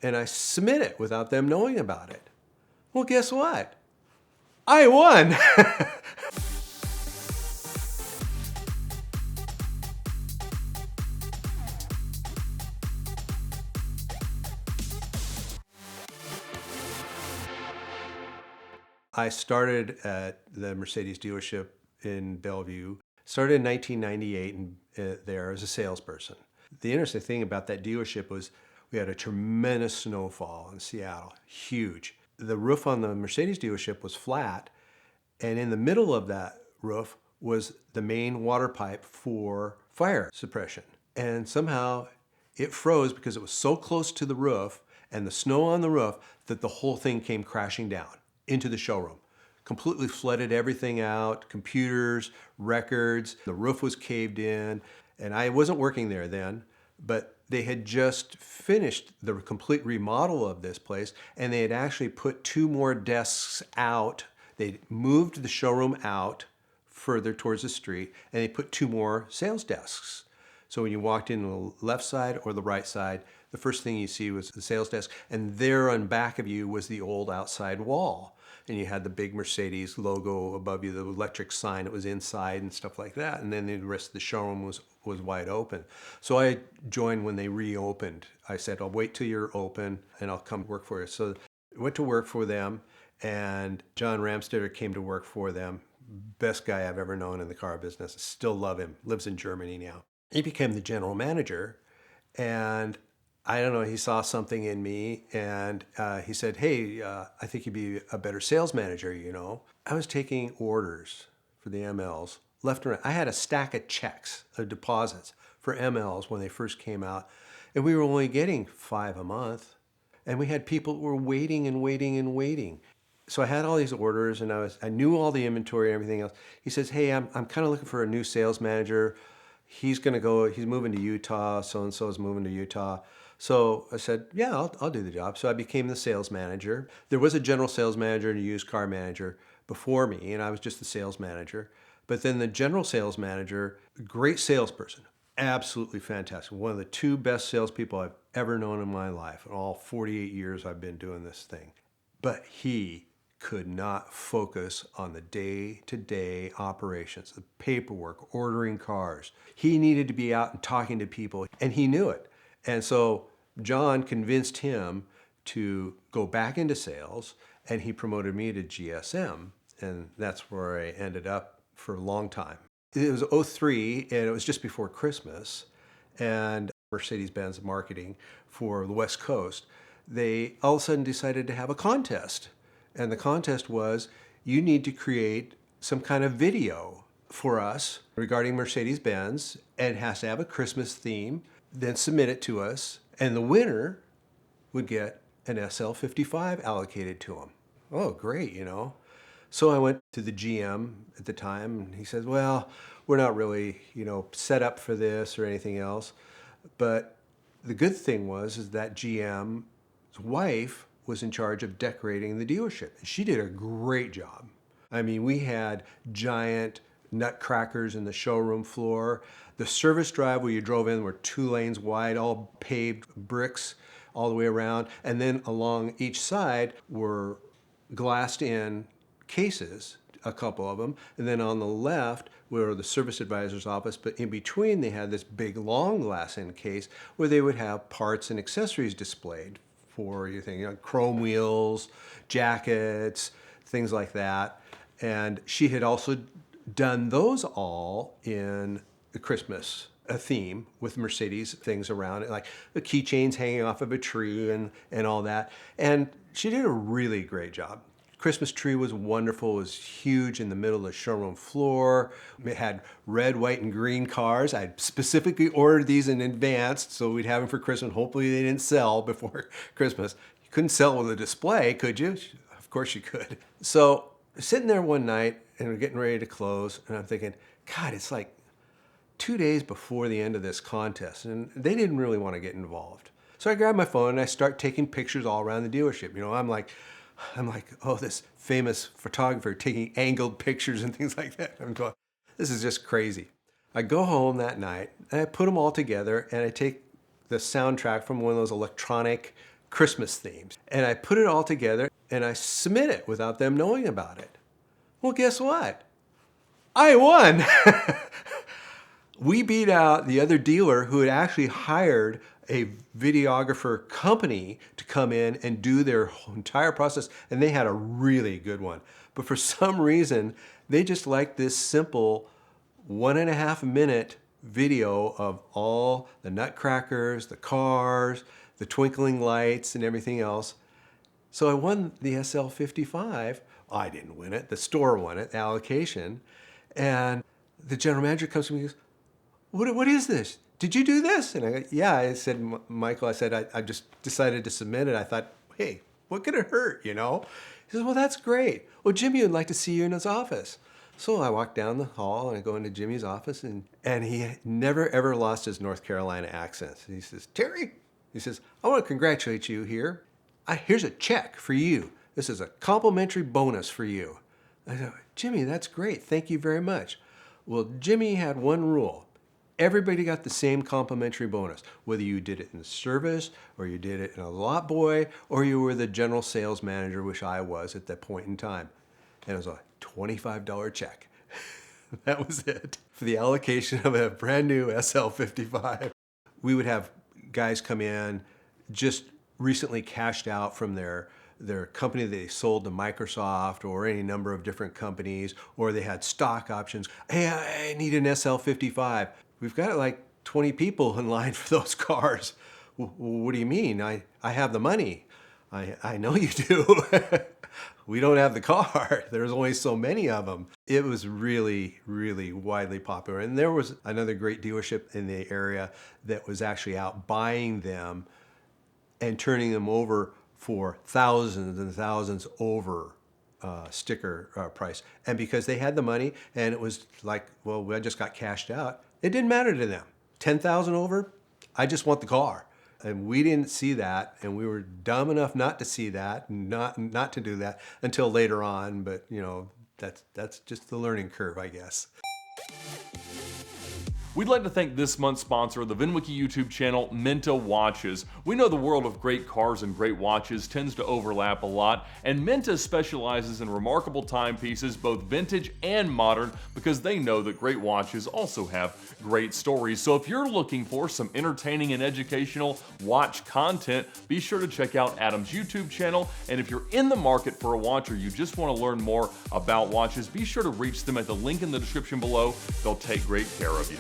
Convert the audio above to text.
and I submit it without them knowing about it. Well, guess what? I won. I started at the Mercedes dealership in Bellevue. Started in 1998 and there as a salesperson. The interesting thing about that dealership was we had a tremendous snowfall in Seattle, huge. The roof on the Mercedes dealership was flat, and in the middle of that roof was the main water pipe for fire suppression. And somehow it froze because it was so close to the roof and the snow on the roof that the whole thing came crashing down into the showroom. Completely flooded everything out, computers, records, the roof was caved in. And I wasn't working there then, but they had just finished the complete remodel of this place, and they had actually put 2 more desks out. They moved the showroom out further towards the street, and they put 2 more sales desks. So when you walked in on the left side or the right side, the first thing you see was the sales desk, and there on back of you was the old outside wall. And you had the big Mercedes logo above you, the electric sign that was inside and stuff like that. And then the rest of the showroom was wide open. So I joined when they reopened. I said, I'll wait till you're open and I'll come work for you. So I went to work for them, and John Ramstetter came to work for them. Best guy I've ever known in the car business. Still love him. Lives in Germany now. He became the general manager, and I don't know, he saw something in me, and he said, hey, I think you'd be a better sales manager, you know. I was taking orders for the MLs left and right. I had a stack of checks, of deposits for MLs when they first came out, and we were only getting 5 a month. And we had people who were waiting and waiting and waiting. So I had all these orders, and I knew all the inventory and everything else. He says, hey, I'm kind of looking for a new sales manager. He's moving to Utah, so-and-so is moving to Utah. So I said, yeah, I'll do the job. So I became the sales manager. There was a general sales manager and a used car manager before me, and I was just the sales manager. But then the general sales manager, great salesperson, absolutely fantastic. One of the 2 best salespeople I've ever known in my life. In all 48 years I've been doing this thing. But he could not focus on the day-to-day operations, the paperwork, ordering cars. He needed to be out and talking to people, and he knew it. And so John convinced him to go back into sales, and he promoted me to GSM, and that's where I ended up for a long time. It was '03, and it was just before Christmas, and Mercedes-Benz marketing for the West Coast, they all of a sudden decided to have a contest. And the contest was, you need to create some kind of video for us regarding Mercedes-Benz, and it has to have a Christmas theme, then submit it to us, and the winner would get an SL55 allocated to him. Oh, great, you know. So I went to the GM at the time, and he says, well, we're not really, you know, set up for this or anything else. But the good thing is that GM's wife was in charge of decorating the dealership. And she did a great job. I mean, we had giant nutcrackers in the showroom floor. The service drive where you drove in were 2 lanes wide, all paved bricks all the way around. And then along each side were glassed in cases, a couple of them. And then on the left were the service advisor's office, but in between they had this big long glass in case where they would have parts and accessories displayed for chrome wheels, jackets, things like that. And she had also done those all in the Christmas theme with Mercedes things around it, like the keychains hanging off of a tree and all that. And she did a really great job. Christmas tree was wonderful. It was huge in the middle of the showroom floor. It had red, white, and green cars. I specifically ordered these in advance so we'd have them for Christmas. Hopefully they didn't sell before Christmas. You couldn't sell with a display, could you? Of course you could. So sitting there one night and we're getting ready to close, and I'm thinking, God, it's like 2 days before the end of this contest, and they didn't really want to get involved. So I grab my phone and I start taking pictures all around the dealership. You know, I'm like, oh, this famous photographer taking angled pictures and things like that. I'm going, this is just crazy. I go home that night and I put them all together, and I take the soundtrack from one of those electronic Christmas themes. And I put it all together and I submit it without them knowing about it. Well, guess what? I won. We beat out the other dealer who had actually hired a videographer company to come in and do their whole entire process, and they had a really good one. But for some reason, they just liked this simple 1.5 minute video of all the nutcrackers, the cars, the twinkling lights, and everything else. So I won the SL55. I didn't win it, the store won it, the allocation. And the general manager comes to me and goes, what is this? Did you do this? And I go, yeah. I said, Michael, I said, I just decided to submit it. I thought, hey, what could it hurt, you know? He says, well, that's great. Well, Jimmy would like to see you in his office. So I walk down the hall and I go into Jimmy's office, and he never, ever lost his North Carolina accent. He says, Terry, he says, I want to congratulate you here. Here's a check for you. This is a complimentary bonus for you. I said, Jimmy, that's great. Thank you very much. Well, Jimmy had one rule. Everybody got the same complimentary bonus, whether you did it in the service or you did it in a lot boy or you were the general sales manager, which I was at that point in time. And it was a $25 check. That was it for the allocation of a brand new SL55. We would have guys come in, just recently cashed out from their company that they sold to Microsoft or any number of different companies, or they had stock options. Hey, I need an SL55. We've got like 20 people in line for those cars. What do you mean? I have the money. I know you do. We don't have the car. There's only so many of them. It was really, really widely popular. And there was another great dealership in the area that was actually out buying them and turning them over for thousands and thousands over sticker price. And because they had the money and it was like, well, I just got cashed out, it didn't matter to them. 10,000 over, I just want the car. And we didn't see that, and we were dumb enough not to see that, not to do that until later on. But you know, that's just the learning curve, I guess. We'd like to thank this month's sponsor of the VINwiki YouTube channel, Minta Watches. We know the world of great cars and great watches tends to overlap a lot, and Minta specializes in remarkable timepieces, both vintage and modern, because they know that great watches also have great stories. So if you're looking for some entertaining and educational watch content, be sure to check out Adam's YouTube channel. And if you're in the market for a watch or you just want to learn more about watches, be sure to reach them at the link in the description below. They'll take great care of you.